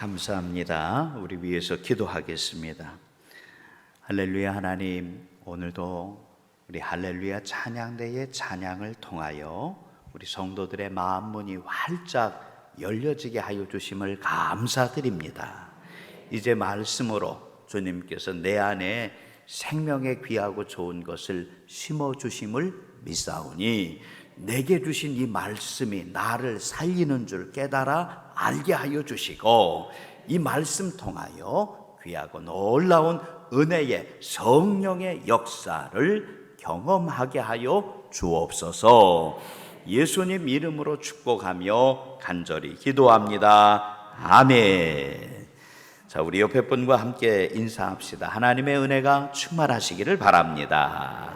감사합니다. 우리 위해서 기도하겠습니다. 할렐루야. 하나님, 오늘도 우리 할렐루야 찬양대의 찬양을 통하여 우리 성도들의 마음 문이 활짝 열려지게 하여 주심을 감사드립니다. 이제 말씀으로 주님께서 내 안에 생명의 귀하고 좋은 것을 심어주심을 믿사오니 내게 주신 이 말씀이 나를 살리는 줄 깨달아 알게 하여 주시고, 이 말씀 통하여 귀하고 놀라운 은혜의 성령의 역사를 경험하게 하여 주옵소서. 예수님 이름으로 축복하며 간절히 기도합니다. 아멘. 자, 우리 옆에 분과 함께 인사합시다. 하나님의 은혜가 충만하시기를 바랍니다.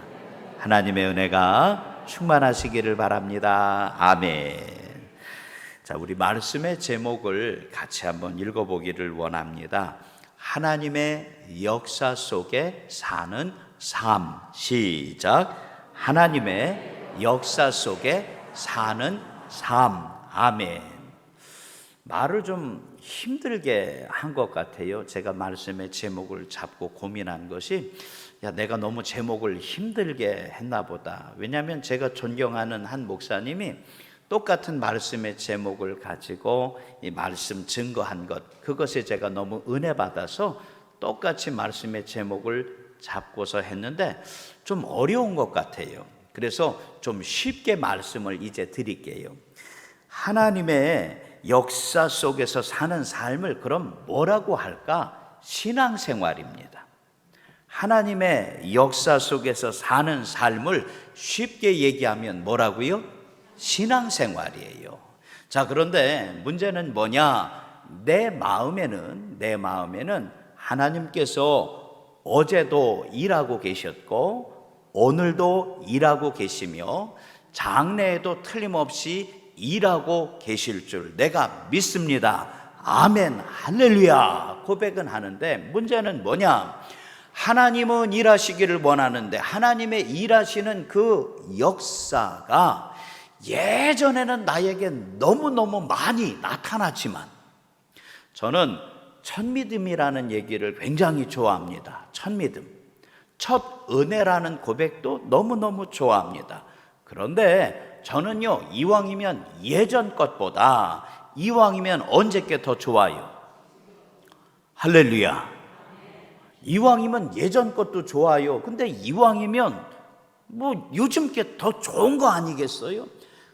하나님의 은혜가 충만하시기를 바랍니다. 아멘. 자, 우리 말씀의 제목을 같이 한번 읽어보기를 원합니다. 하나님의 역사 속에 사는 삶. 시작. 하나님의 역사 속에 사는 삶. 아멘. 말을 좀 힘들게 한 것 같아요. 제가 말씀의 제목을 잡고 고민한 것이, 내가 너무 제목을 힘들게 했나 보다. 왜냐하면 제가 존경하는 한 목사님이 똑같은 말씀의 제목을 가지고 이 말씀 증거한 것, 그것에 제가 너무 은혜 받아서 똑같이 말씀의 제목을 잡고서 했는데 좀 어려운 것 같아요. 그래서 좀 쉽게 말씀을 이제 드릴게요. 하나님의 역사 속에서 사는 삶을 그럼 뭐라고 할까? 신앙생활입니다. 하나님의 역사 속에서 사는 삶을 쉽게 얘기하면 뭐라고요? 신앙생활이에요. 자, 그런데 문제는 뭐냐? 내 마음에는 하나님께서 어제도 일하고 계셨고 오늘도 일하고 계시며 장래에도 틀림없이 일하고 계실 줄 내가 믿습니다. 아멘, 할렐루야 고백은 하는데, 문제는 뭐냐? 하나님은 일하시기를 원하는데 하나님의 일하시는 그 역사가 예전에는 나에게 너무너무 많이 나타났지만, 저는 첫믿음이라는 얘기를 굉장히 좋아합니다. 첫믿음, 첫 은혜라는 고백도 너무너무 좋아합니다. 그런데 저는요, 이왕이면 예전 것보다, 이왕이면 언제 게 더 좋아요? 할렐루야. 이왕이면 예전 것도 좋아요. 근데 이왕이면 요즘 게 더 좋은 거 아니겠어요?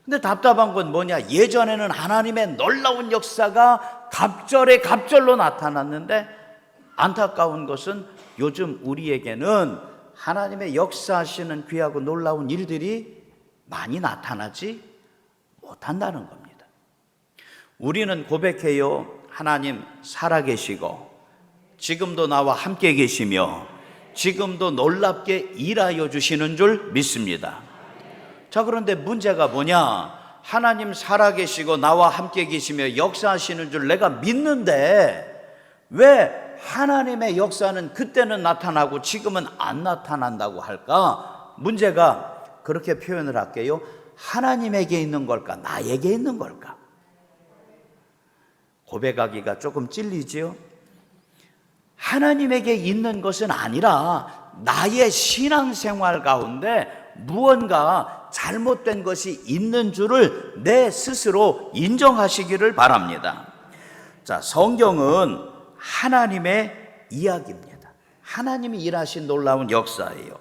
근데 답답한 건 뭐냐? 예전에는 하나님의 놀라운 역사가 갑절로 나타났는데, 안타까운 것은 요즘 우리에게는 하나님의 역사하시는 귀하고 놀라운 일들이 많이 나타나지 못한다는 겁니다. 우리는 고백해요. 하나님 살아계시고 지금도 나와 함께 계시며 지금도 놀랍게 일하여 주시는 줄 믿습니다. 자, 그런데 문제가 뭐냐? 하나님 살아계시고 나와 함께 계시며 역사하시는 줄 내가 믿는데 왜 하나님의 역사는 그때는 나타나고 지금은 안 나타난다고 할까? 문제가 그렇게 표현을 할게요. 하나님에게 있는 걸까? 나에게 있는 걸까? 고백하기가 조금 찔리지요? 하나님에게 있는 것은 아니라 나의 신앙생활 가운데 무언가 잘못된 것이 있는 줄을 내 스스로 인정하시기를 바랍니다. 자, 성경은 하나님의 이야기입니다. 하나님이 일하신 놀라운 역사예요.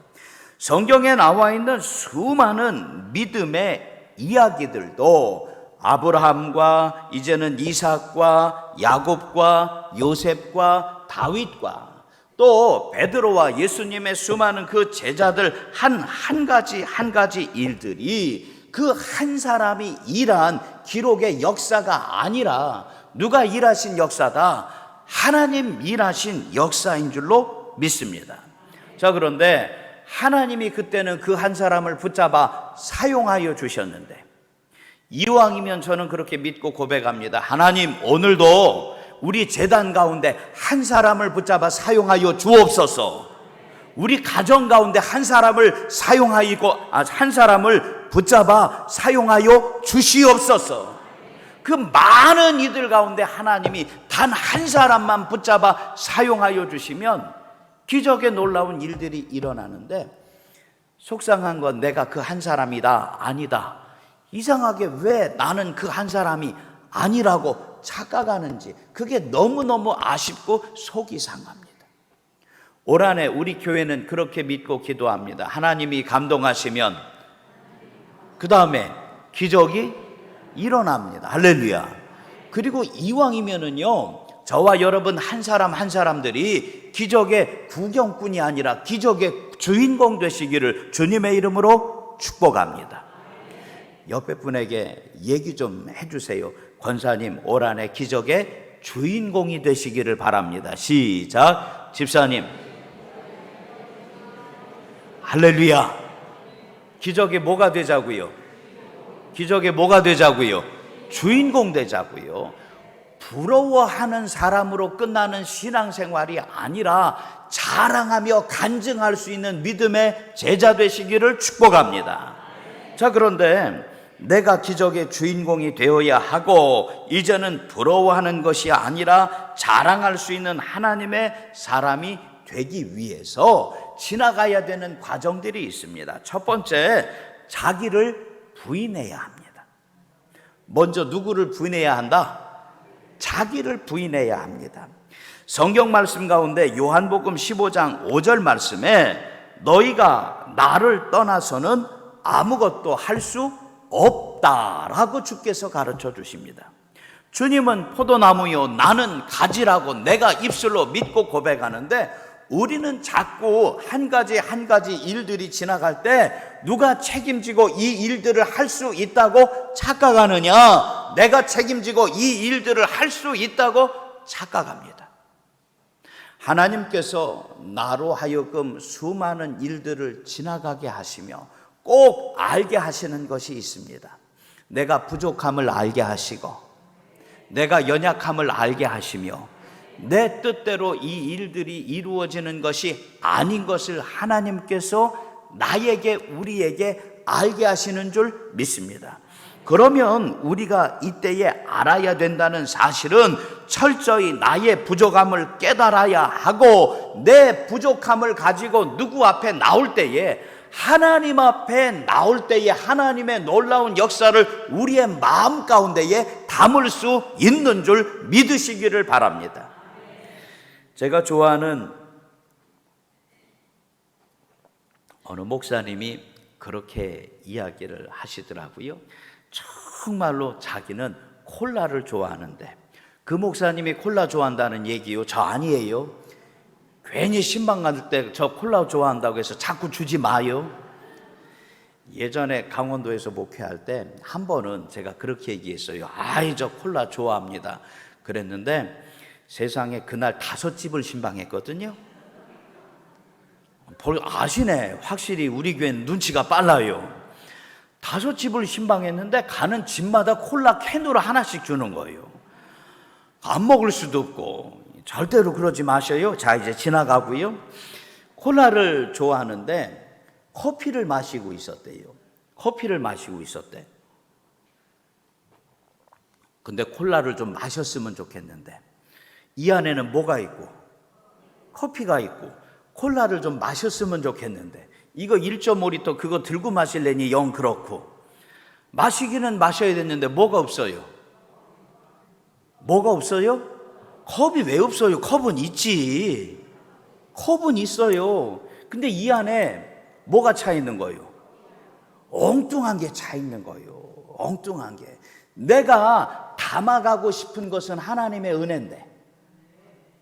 성경에 나와 있는 수많은 믿음의 이야기들도 아브라함과 이제는 이삭과 야곱과 요셉과 다윗과 또 베드로와 예수님의 수많은 그 제자들 한 가지 일들이 그 한 사람이 일한 기록의 역사가 아니라 누가 일하신 역사다? 하나님 일하신 역사인 줄로 믿습니다. 자, 그런데 하나님이 그때는 그 한 사람을 붙잡아 사용하여 주셨는데, 이왕이면 저는 그렇게 믿고 고백합니다. 하나님, 오늘도 우리 제단 가운데 한 사람을 붙잡아 사용하여 주옵소서. 우리 가정 가운데 한 사람을 한 사람을 붙잡아 사용하여 주시옵소서. 그 많은 이들 가운데 하나님이 단 한 사람만 붙잡아 사용하여 주시면 기적의 놀라운 일들이 일어나는데, 속상한 건 내가 그 한 사람이다, 아니다, 이상하게 왜 나는 그 한 사람이 아니라고 착각하는지, 그게 너무너무 아쉽고 속이 상합니다. 올 한해 우리 교회는 그렇게 믿고 기도합니다. 하나님이 감동하시면 그 다음에 기적이 일어납니다. 할렐루야. 그리고 이왕이면은요, 저와 여러분 한 사람 한 사람들이 기적의 구경꾼이 아니라 기적의 주인공 되시기를 주님의 이름으로 축복합니다. 옆에 분에게 얘기 좀 해주세요. 권사님, 올 한해 기적의 주인공이 되시기를 바랍니다. 시작. 집사님. 할렐루야. 기적의 뭐가 되자고요? 기적의 뭐가 되자고요? 주인공 되자고요. 부러워하는 사람으로 끝나는 신앙생활이 아니라 자랑하며 간증할 수 있는 믿음의 제자 되시기를 축복합니다. 자, 그런데 내가 기적의 주인공이 되어야 하고, 이제는 부러워하는 것이 아니라 자랑할 수 있는 하나님의 사람이 되기 위해서 지나가야 되는 과정들이 있습니다. 첫 번째, 자기를 부인해야 합니다. 먼저 누구를 부인해야 한다? 자기를 부인해야 합니다. 성경 말씀 가운데 요한복음 15장 5절 말씀에 너희가 나를 떠나서는 아무것도 할 수 없다라고 주께서 가르쳐 주십니다. 주님은 포도나무요 나는 가지라고 내가 입술로 믿고 고백하는데, 우리는 자꾸 한 가지 한 가지 일들이 지나갈 때 누가 책임지고 이 일들을 할 수 있다고 착각하느냐? 내가 책임지고 이 일들을 할 수 있다고 착각합니다. 하나님께서 나로 하여금 수많은 일들을 지나가게 하시며 꼭 알게 하시는 것이 있습니다. 내가 부족함을 알게 하시고, 내가 연약함을 알게 하시며, 내 뜻대로 이 일들이 이루어지는 것이 아닌 것을 하나님께서 나에게, 우리에게 알게 하시는 줄 믿습니다. 그러면 우리가 이때에 알아야 된다는 사실은 철저히 나의 부족함을 깨달아야 하고, 내 부족함을 가지고 누구 앞에 나올 때에, 하나님 앞에 나올 때에 하나님의 놀라운 역사를 우리의 마음 가운데에 담을 수 있는 줄 믿으시기를 바랍니다. 제가 좋아하는 어느 목사님이 그렇게 이야기를 하시더라고요. 정말로 자기는 콜라를 좋아하는데, 그 목사님이 콜라 좋아한다는 얘기요, 저 아니에요. 괜히 신방 갈 때 저 콜라 좋아한다고 해서 자꾸 주지 마요. 예전에 강원도에서 목회할 때 한 번은 제가 그렇게 얘기했어요. 아이, 저 콜라 좋아합니다. 그랬는데 세상에 그날 5집을 신방했거든요. 아시네. 확실히 우리 교회는 눈치가 빨라요. 5집을 신방했는데 가는 집마다 콜라 캔으로 하나씩 주는 거예요. 안 먹을 수도 없고. 절대로 그러지 마셔요. 자, 이제 지나가고요. 콜라를 좋아하는데 커피를 마시고 있었대요. 커피를 마시고 있었대. 근데 콜라를 좀 마셨으면 좋겠는데, 이 안에는 뭐가 있고 커피가 있고 콜라를 좀 마셨으면 좋겠는데, 이거 1.5리터 그거 들고 마실래니 영 그렇고, 마시기는 마셔야 됐는데 뭐가 없어요? 뭐가 없어요? 컵이 왜 없어요? 컵은 있지. 컵은 있어요. 근데 이 안에 뭐가 차 있는 거예요? 엉뚱한 게 차 있는 거예요. 엉뚱한 게. 내가 담아가고 싶은 것은 하나님의 은혜인데,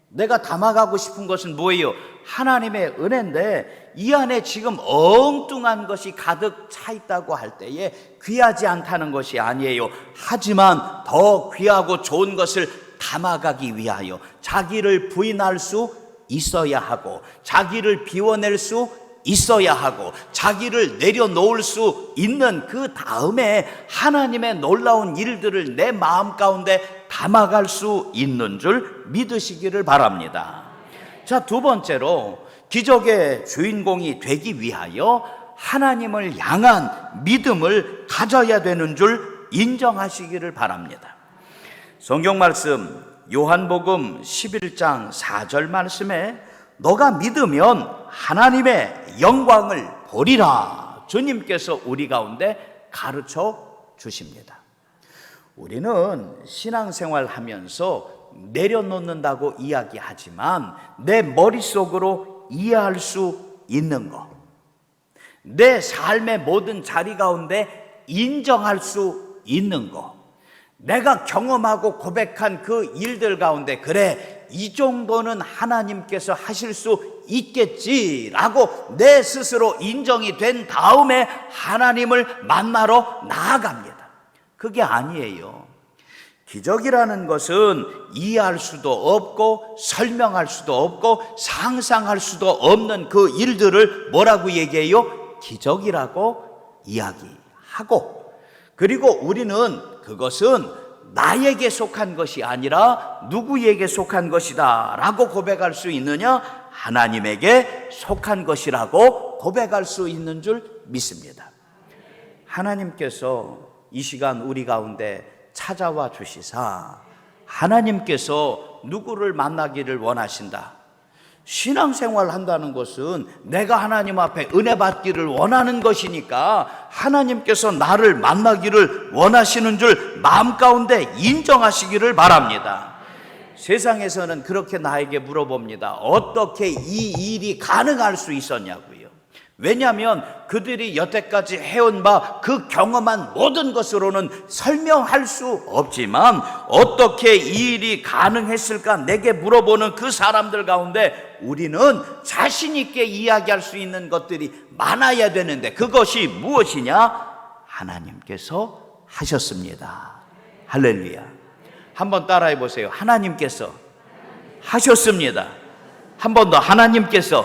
내가 담아가고 싶은 것은 뭐예요? 하나님의 은혜인데, 이 안에 지금 엉뚱한 것이 가득 차 있다고 할 때에 귀하지 않다는 것이 아니에요. 하지만 더 귀하고 좋은 것을 담아가기 위하여 자기를 부인할 수 있어야 하고, 자기를 비워낼 수 있어야 하고, 자기를 내려놓을 수 있는 그 다음에 하나님의 놀라운 일들을 내 마음 가운데 담아갈 수 있는 줄 믿으시기를 바랍니다. 자, 두 번째로 기적의 주인공이 되기 위하여 하나님을 향한 믿음을 가져야 되는 줄 인정하시기를 바랍니다. 성경 말씀 요한복음 11장 4절 말씀에 너가 믿으면 하나님의 영광을 보리라 주님께서 우리 가운데 가르쳐 주십니다. 우리는 신앙생활 하면서 내려놓는다고 이야기하지만 내 머릿속으로 이해할 수 있는 것, 내 삶의 모든 자리 가운데 인정할 수 있는 것, 내가 경험하고 고백한 그 일들 가운데 그래 이 정도는 하나님께서 하실 수 있겠지라고 내 스스로 인정이 된 다음에 하나님을 만나러 나아갑니다. 그게 아니에요. 기적이라는 것은 이해할 수도 없고 설명할 수도 없고 상상할 수도 없는 그 일들을 뭐라고 얘기해요? 기적이라고 이야기하고, 그리고 우리는 그것은 나에게 속한 것이 아니라 누구에게 속한 것이다 라고 고백할 수 있느냐? 하나님에게 속한 것이라고 고백할 수 있는 줄 믿습니다. 하나님께서 이 시간 우리 가운데 찾아와 주시사 하나님께서 누구를 만나기를 원하신다. 신앙생활 한다는 것은 내가 하나님 앞에 은혜 받기를 원하는 것이니까 하나님께서 나를 만나기를 원하시는 줄 마음 가운데 인정하시기를 바랍니다. 세상에서는 그렇게 나에게 물어봅니다. 어떻게 이 일이 가능할 수 있었냐고요. 왜냐하면 그들이 여태까지 해온 바 그 경험한 모든 것으로는 설명할 수 없지만 어떻게 이 일이 가능했을까 내게 물어보는 그 사람들 가운데 우리는 자신 있게 이야기할 수 있는 것들이 많아야 되는데 그것이 무엇이냐? 하나님께서 하셨습니다. 할렐루야. 한번 따라해 보세요. 하나님께서 하셨습니다. 한 번 더. 하나님께서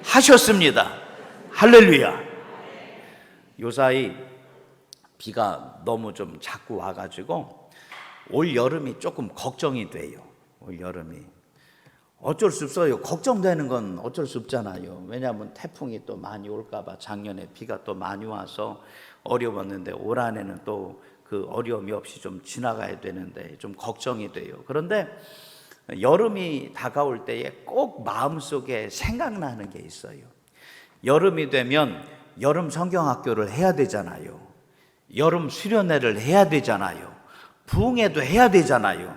하셨습니다. 할렐루야. 요사이 비가 너무 좀 자꾸 와가지고 올 여름이 조금 걱정이 돼요. 올 여름이 어쩔 수 없어요. 걱정되는 건 어쩔 수 없잖아요. 왜냐하면 태풍이 또 많이 올까봐. 작년에 비가 또 많이 와서 어려웠는데 올 한해는 또 그 어려움이 없이 좀 지나가야 되는데 좀 걱정이 돼요. 그런데 여름이 다가올 때에 꼭 마음속에 생각나는 게 있어요. 여름이 되면 여름 성경학교를 해야 되잖아요. 여름 수련회를 해야 되잖아요. 부흥회도 해야 되잖아요.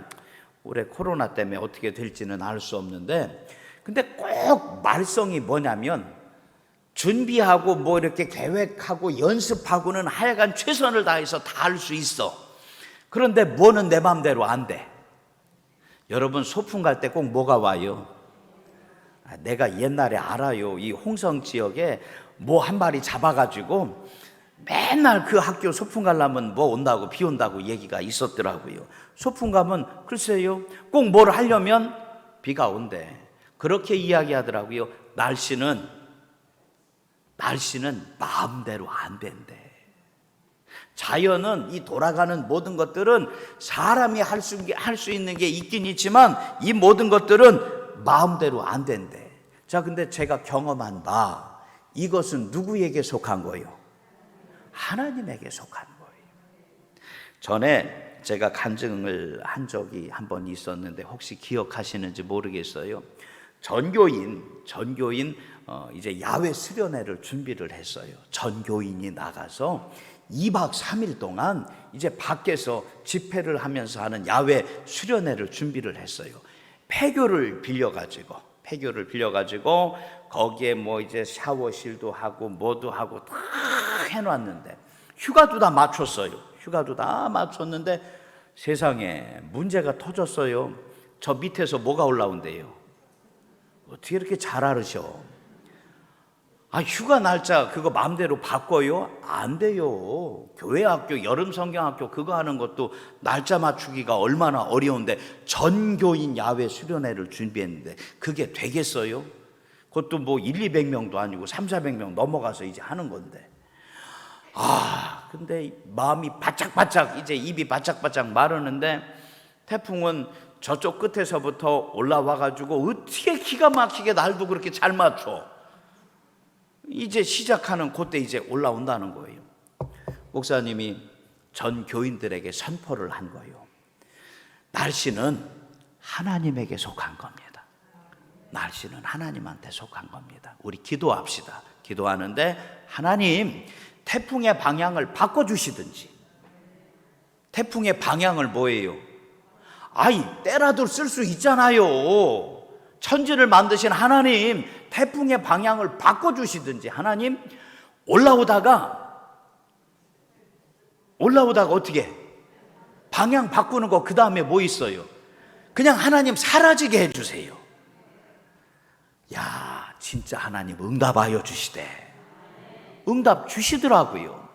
올해 코로나 때문에 어떻게 될지는 알 수 없는데, 근데 꼭 말썽이 뭐냐면 준비하고 뭐 이렇게 계획하고 연습하고는 하여간 최선을 다해서 다 할 수 있어. 그런데 뭐는 내 마음대로 안 돼. 여러분 소풍 갈 때 꼭 뭐가 와요? 내가 옛날에 알아요. 이 홍성 지역에 뭐 한 마리 잡아가지고 맨날 그 학교 소풍 가려면 뭐 온다고 비 온다고 얘기가 있었더라고요. 소풍 가면 글쎄요 꼭 뭘 하려면 비가 온대. 그렇게 이야기하더라고요. 날씨는 마음대로 안 된대. 자연은 이 돌아가는 모든 것들은 사람이 할 수 있는 게 있긴 있지만 이 모든 것들은 마음대로 안 된대. 자, 근데 제가 경험한 바 이것은 누구에게 속한 거예요? 하나님에게 속한 거예요. 전에 제가 간증을 한 적이 한 번 있었는데 혹시 기억하시는지 모르겠어요. 전교인 이제 야외 수련회를 준비를 했어요. 전교인이 나가서 2박 3일 동안 이제 밖에서 집회를 하면서 하는 야외 수련회를 준비를 했어요. 폐교를 빌려가지고 거기에 뭐 이제 샤워실도 하고 뭐도 하고 다 해놨는데 휴가도 다 맞췄는데 세상에 문제가 터졌어요. 저 밑에서 뭐가 올라온대요? 어떻게 이렇게 잘 알으셔? 휴가 날짜 그거 마음대로 바꿔요? 안 돼요. 교회학교, 여름 성경학교 그거 하는 것도 날짜 맞추기가 얼마나 어려운데 전교인 야외 수련회를 준비했는데 그게 되겠어요? 그것도 뭐 200명도 아니고 300~400명 넘어가서 이제 하는 건데. 근데 마음이 바짝바짝 이제 입이 바짝바짝 마르는데 태풍은 저쪽 끝에서부터 올라와가지고 어떻게 기가 막히게 날도 그렇게 잘 맞춰. 이제 시작하는 그때 이제 올라온다는 거예요. 목사님이 전 교인들에게 선포를 한 거예요. 날씨는 하나님에게 속한 겁니다. 날씨는 하나님한테 속한 겁니다. 우리 기도합시다. 기도하는데 하나님 태풍의 방향을 바꿔주시든지. 태풍의 방향을 뭐예요? 아이 때라도 쓸 수 있잖아요. 천지를 만드신 하나님 태풍의 방향을 바꿔주시든지. 하나님 올라오다가 어떻게 방향 바꾸는 거 그 다음에 뭐 있어요? 그냥 하나님 사라지게 해주세요. 야 진짜 하나님 응답하여 주시대. 응답 주시더라고요.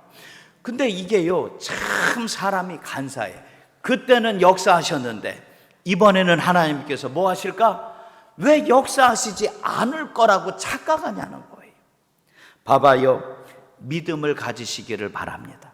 근데 이게요 참 사람이 간사해. 그때는 역사하셨는데 이번에는 하나님께서 뭐 하실까? 왜 역사하시지 않을 거라고 착각하냐는 거예요. 봐봐요, 믿음을 가지시기를 바랍니다.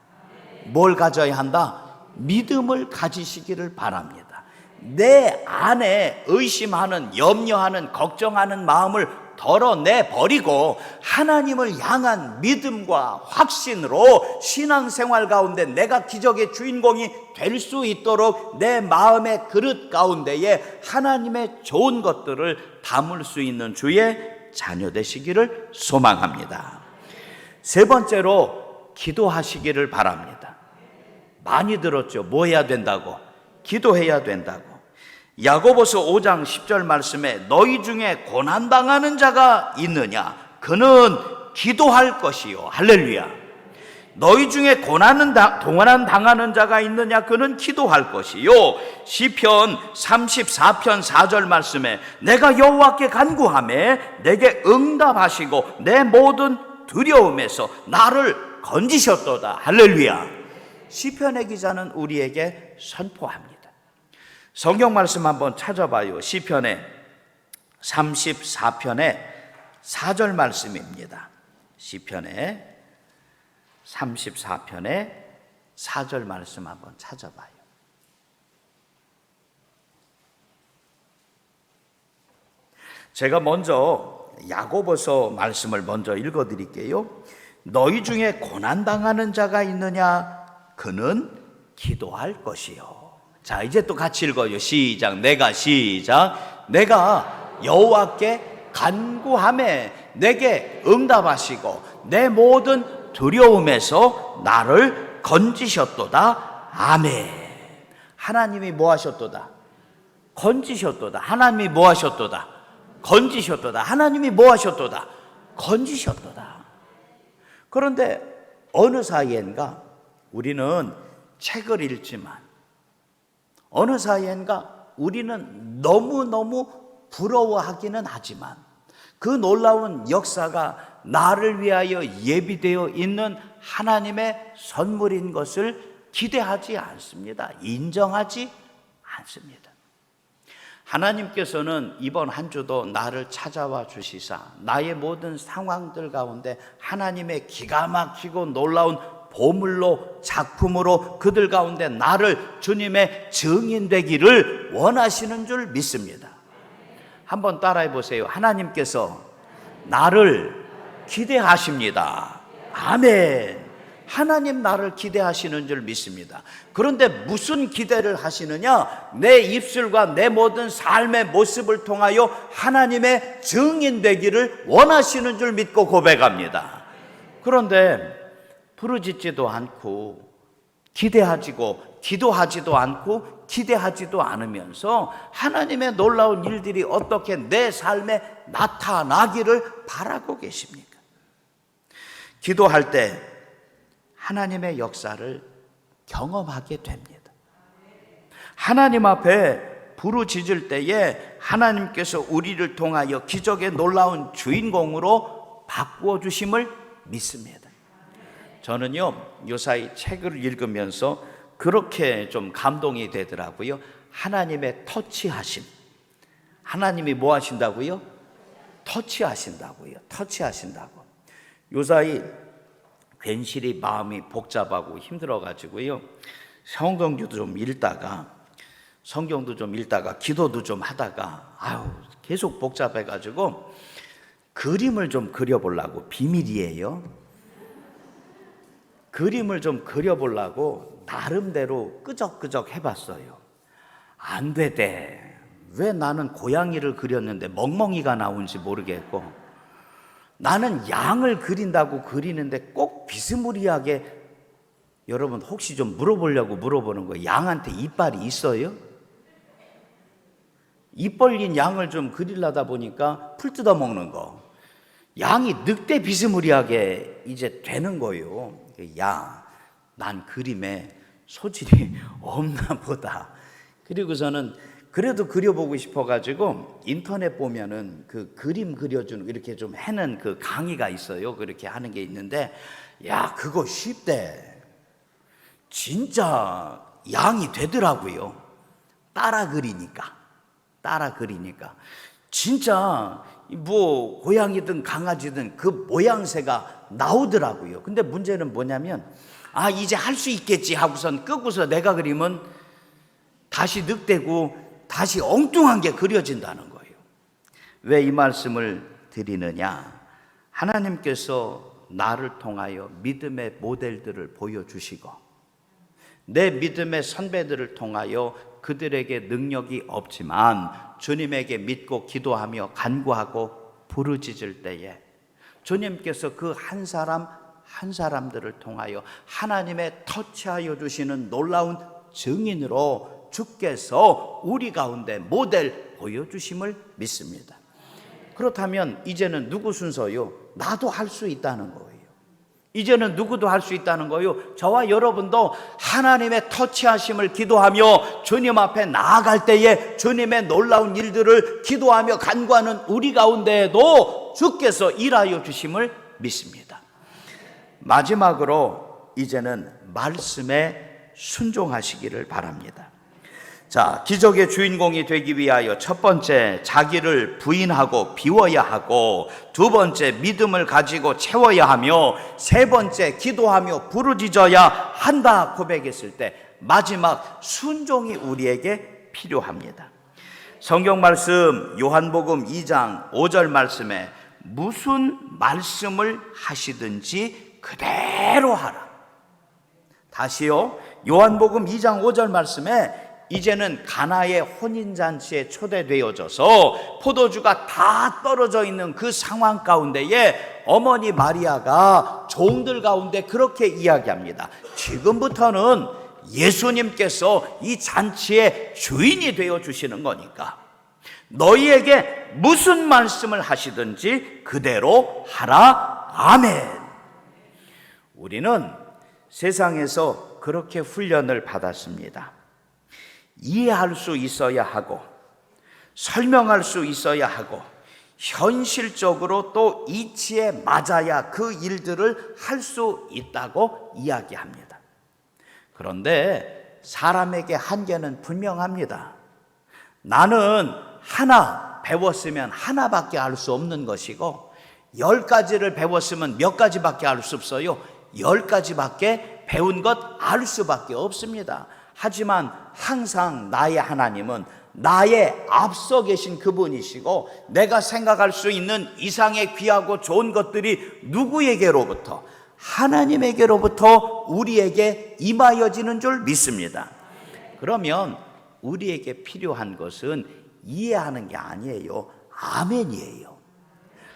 뭘 가져야 한다? 믿음을 가지시기를 바랍니다. 내 안에 의심하는, 염려하는, 걱정하는 마음을 덜어내버리고 하나님을 향한 믿음과 확신으로 신앙생활 가운데 내가 기적의 주인공이 될 수 있도록 내 마음의 그릇 가운데에 하나님의 좋은 것들을 담을 수 있는 주의 자녀 되시기를 소망합니다. 세 번째로 기도하시기를 바랍니다. 많이 들었죠. 뭐 해야 된다고? 기도해야 된다고. 야고보서 5장 10절 말씀에 너희 중에 고난당하는 자가 있느냐? 그는 기도할 것이요. 할렐루야. 너희 중에 고난 당하는 자가 있느냐? 그는 기도할 것이요. 시편 34편 4절 말씀에 내가 여호와께 간구하매 내게 응답하시고 내 모든 두려움에서 나를 건지셨도다. 할렐루야. 시편의 기자는 우리에게 선포합니다. 성경 말씀 한번 찾아봐요. 시편의 34편의 4절 말씀입니다. 시편의 34편의 4절 말씀 한번 찾아봐요. 제가 먼저 야고보서 말씀을 먼저 읽어드릴게요. 너희 중에 고난당하는 자가 있느냐? 그는 기도할 것이요. 자, 이제 또 같이 읽어요. 시작. 내가 여호와께 간구하매 내게 응답하시고 내 모든 두려움에서 나를 건지셨도다. 아멘. 하나님이 뭐 하셨도다? 건지셨도다. 하나님이 뭐 하셨도다? 건지셨도다. 하나님이 뭐 하셨도다? 건지셨도다. 그런데 어느 사이엔가 우리는 책을 읽지만 어느 사이엔가 우리는 너무너무 부러워하기는 하지만 그 놀라운 역사가 나를 위하여 예비되어 있는 하나님의 선물인 것을 기대하지 않습니다. 인정하지 않습니다. 하나님께서는 이번 한 주도 나를 찾아와 주시사 나의 모든 상황들 가운데 하나님의 기가 막히고 놀라운 보물로 작품으로 그들 가운데 나를 주님의 증인 되기를 원하시는 줄 믿습니다. 한번 따라해 보세요. 하나님께서 나를 기대하십니다. 아멘. 하나님 나를 기대하시는 줄 믿습니다. 그런데 무슨 기대를 하시느냐? 내 입술과 내 모든 삶의 모습을 통하여 하나님의 증인 되기를 원하시는 줄 믿고 고백합니다. 그런데 부르짖지도 않고 기도하지도 않고 기대하지도 않으면서 하나님의 놀라운 일들이 어떻게 내 삶에 나타나기를 바라고 계십니까? 기도할 때 하나님의 역사를 경험하게 됩니다. 하나님 앞에 부르짖을 때에 하나님께서 우리를 통하여 기적의 놀라운 주인공으로 바꾸어 주심을 믿습니다. 저는요 요사이 책을 읽으면서 그렇게 좀 감동이 되더라고요. 하나님의 터치하심. 하나님이 뭐 하신다고요? 터치하신다고요. 터치하신다고. 요사이 괜시리 마음이 복잡하고 힘들어가지고요 성경도 좀 읽다가 기도도 좀 하다가 계속 복잡해가지고 그림을 좀 그려보려고, 비밀이에요. 그림을 좀 그려보려고 나름대로 끄적끄적 해봤어요. 안 되대. 왜 나는 고양이를 그렸는데 멍멍이가 나온지 모르겠고, 나는 양을 그린다고 그리는데 꼭 비스무리하게, 여러분 혹시 좀 물어보려고 물어보는 거예요. 양한테 이빨이 있어요? 입 벌린 양을 좀 그리려다 보니까 풀 뜯어 먹는 거. 양이 늑대 비스무리하게 이제 되는 거예요. 야, 난 그림에 소질이 없나 보다. 그리고서는 그래도 그려보고 싶어가지고 인터넷 보면은 그 그림 그려주는 이렇게 좀 해는 그 강의가 있어요. 그렇게 하는 게 있는데, 야, 그거 쉽대. 진짜 양이 되더라고요. 따라 그리니까. 진짜 뭐 고양이든 강아지든 그 모양새가 나오더라고요. 근데 문제는 뭐냐면, 아, 이제 할 수 있겠지 하고선 끄고서 내가 그리면 다시 늑대고 다시 엉뚱한 게 그려진다는 거예요. 왜 이 말씀을 드리느냐? 하나님께서 나를 통하여 믿음의 모델들을 보여주시고, 내 믿음의 선배들을 통하여 그들에게 능력이 없지만 주님에게 믿고 기도하며 간구하고 부르짖을 때에 주님께서 그 한 사람 한 사람들을 통하여 하나님의 터치하여 주시는 놀라운 증인으로 주께서 우리 가운데 모델 보여주심을 믿습니다. 그렇다면 이제는 누구 순서요? 나도 할 수 있다는 거예요. 이제는 누구도 할 수 있다는 거예요. 저와 여러분도 하나님의 터치하심을 기도하며 주님 앞에 나아갈 때에 주님의 놀라운 일들을 기도하며 간구하는 우리 가운데에도 주께서 일하여 주심을 믿습니다. 마지막으로 이제는 말씀에 순종하시기를 바랍니다. 자, 기적의 주인공이 되기 위하여 첫 번째, 자기를 부인하고 비워야 하고, 두 번째, 믿음을 가지고 채워야 하며, 세 번째, 기도하며 부르짖어야 한다 고백했을 때 마지막 순종이 우리에게 필요합니다. 성경 말씀 요한복음 2장 5절 말씀에 무슨 말씀을 하시든지 그대로 하라. 다시요, 요한복음 2장 5절 말씀에 이제는 가나의 혼인잔치에 초대되어져서 포도주가 다 떨어져 있는 그 상황 가운데에 어머니 마리아가 종들 가운데 그렇게 이야기합니다. 지금부터는 예수님께서 이 잔치의 주인이 되어 주시는 거니까 너희에게 무슨 말씀을 하시든지 그대로 하라. 아멘. 우리는 세상에서 그렇게 훈련을 받았습니다. 이해할 수 있어야 하고, 설명할 수 있어야 하고, 현실적으로 또 이치에 맞아야 그 일들을 할 수 있다고 이야기합니다. 그런데 사람에게 한계는 분명합니다. 나는 하나 배웠으면 하나밖에 알 수 없는 것이고, 10가지를 배웠으면 몇 가지밖에 알 수 없어요. 10가지밖에 배운 것 알 수밖에 없습니다. 하지만 항상 나의 하나님은 나의 앞서 계신 그분이시고, 내가 생각할 수 있는 이상의 귀하고 좋은 것들이 누구에게로부터? 하나님에게로부터 우리에게 임하여지는 줄 믿습니다. 그러면 우리에게 필요한 것은 이해하는 게 아니에요. 아멘이에요.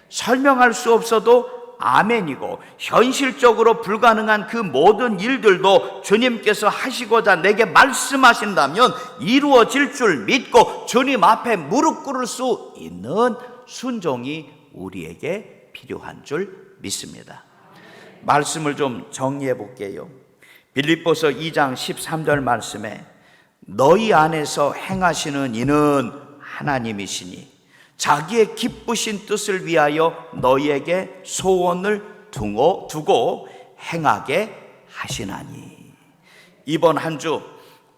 설명할 수 없어도 아멘이고, 현실적으로 불가능한 그 모든 일들도 주님께서 하시고자 내게 말씀하신다면 이루어질 줄 믿고 주님 앞에 무릎 꿇을 수 있는 순종이 우리에게 필요한 줄 믿습니다. 말씀을 좀 정리해 볼게요. 빌립보서 2장 13절 말씀에 너희 안에서 행하시는 이는 하나님이시니 자기의 기쁘신 뜻을 위하여 너희에게 소원을 두고 행하게 하시나니. 이번 한 주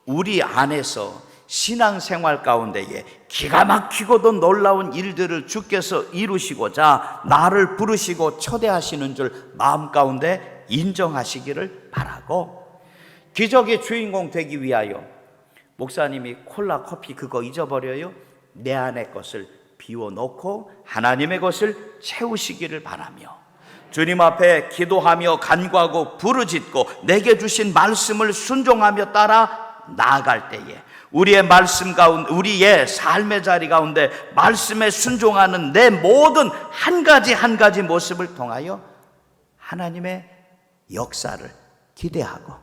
우리 안에서 신앙생활 가운데에 기가 막히고도 놀라운 일들을 주께서 이루시고자 나를 부르시고 초대하시는 줄 마음 가운데 인정하시기를 바라고, 기적의 주인공 되기 위하여 목사님이 콜라 커피 그거 잊어버려요? 내 안의 것을 비워놓고 하나님의 것을 채우시기를 바라며, 주님 앞에 기도하며 간구하고 부르짖고 내게 주신 말씀을 순종하며 따라 나아갈 때에 우리의 말씀 가운데, 우리의 삶의 자리 가운데 말씀에 순종하는 내 모든 한 가지 모습을 통하여 하나님의 역사를 기대하고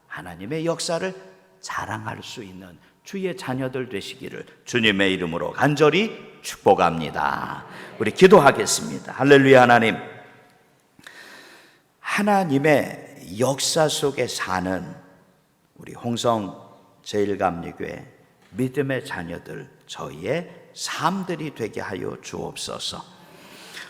하나님의 역사를 자랑할 수 있는 주의 자녀들 되시기를 주님의 이름으로 간절히 축복합니다. 우리 기도하겠습니다. 할렐루야. 하나님, 하나님의 역사 속에 사는 우리 홍성 제1감리교회 믿음의 자녀들, 저희의 삶들이 되게 하여 주옵소서.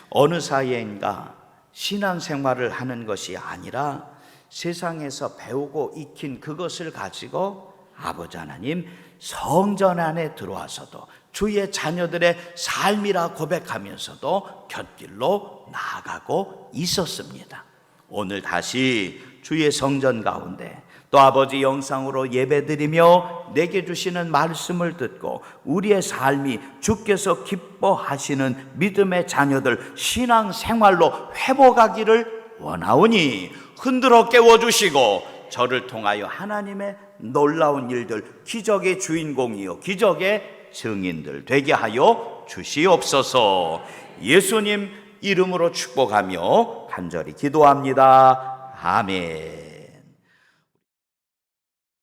어느 사이인가 신앙생활을 하는 것이 아니라 세상에서 배우고 익힌 그것을 가지고 아버지 하나님 성전 안에 들어와서도 주의 자녀들의 삶이라 고백하면서도 곁길로 나아가고 있었습니다. 오늘 다시 주의 성전 가운데 또 아버지 영상으로 예배드리며 내게 주시는 말씀을 듣고 우리의 삶이 주께서 기뻐하시는 믿음의 자녀들 신앙생활로 회복하기를 원하오니 흔들어 깨워주시고 저를 통하여 하나님의 놀라운 일들, 기적의 주인공이요 기적의 증인들 되게 하여 주시옵소서. 예수님 이름으로 축복하며 간절히 기도합니다. 아멘.